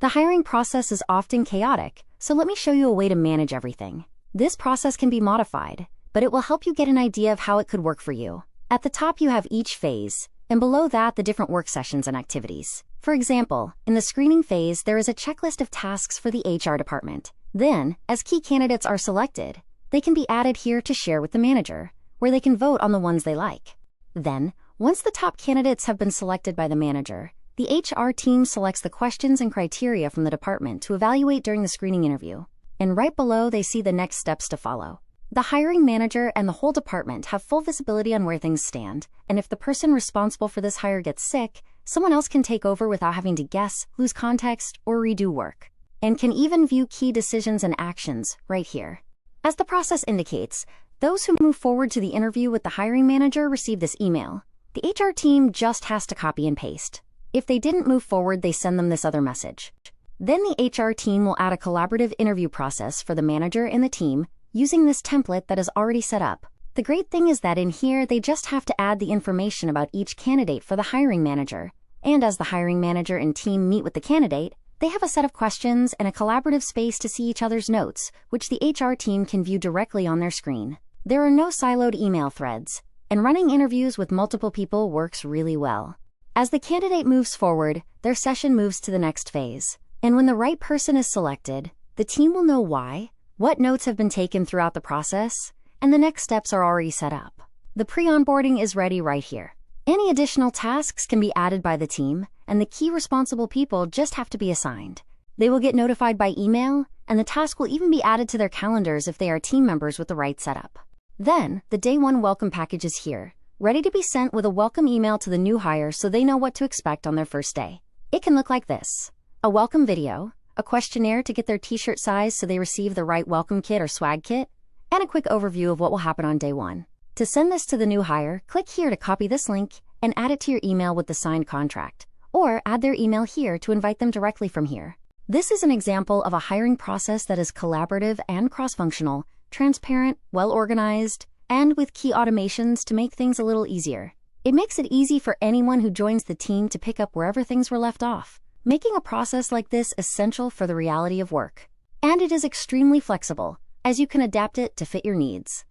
The hiring process is often chaotic, so let me show you a way to manage everything. This process can be modified, but it will help you get an idea of how it could work for you. At the top you have each phase, and below that the different work sessions and activities. For example, in the screening phase there is a checklist of tasks for the HR department. Then, as key candidates are selected, they can be added here to share with the manager, where they can vote on the ones they like. Then, once the top candidates have been selected by the manager, the HR team selects the questions and criteria from the department to evaluate during the screening interview. And right below they see the next steps to follow. The hiring manager and the whole department have full visibility on where things stand, and if the person responsible for this hire gets sick, someone else can take over without having to guess, lose context, or redo work. And can even view key decisions and actions right here. As the process indicates, those who move forward to the interview with the hiring manager receive this email. The HR team just has to copy and paste. If they didn't move forward, they send them this other message. Then the HR team will add a collaborative interview process for the manager and the team using this template that is already set up. The great thing is that in here, they just have to add the information about each candidate for the hiring manager. And as the hiring manager and team meet with the candidate, they have a set of questions and a collaborative space to see each other's notes, which the HR team can view directly on their screen. There are no siloed email threads, and running interviews with multiple people works really well. As the candidate moves forward, their session moves to the next phase. And when the right person is selected, the team will know why, what notes have been taken throughout the process, and the next steps are already set up. The pre-onboarding is ready right here. Any additional tasks can be added by the team, and the key responsible people just have to be assigned. They will get notified by email, and the task will even be added to their calendars if they are team members with the right setup. Then, the Day 1 welcome package is here, ready to be sent with a welcome email to the new hire so they know what to expect on their first day. It can look like this: a welcome video, a questionnaire to get their t-shirt size so they receive the right welcome kit or swag kit, and a quick overview of what will happen on day 1. To send this to the new hire, click here to copy this link and add it to your email with the signed contract, or add their email here to invite them directly from here. This is an example of a hiring process that is collaborative and cross-functional, transparent, well-organized, and with key automations to make things a little easier. It makes it easy for anyone who joins the team to pick up wherever things were left off, making a process like this essential for the reality of work. And it is extremely flexible, as you can adapt it to fit your needs.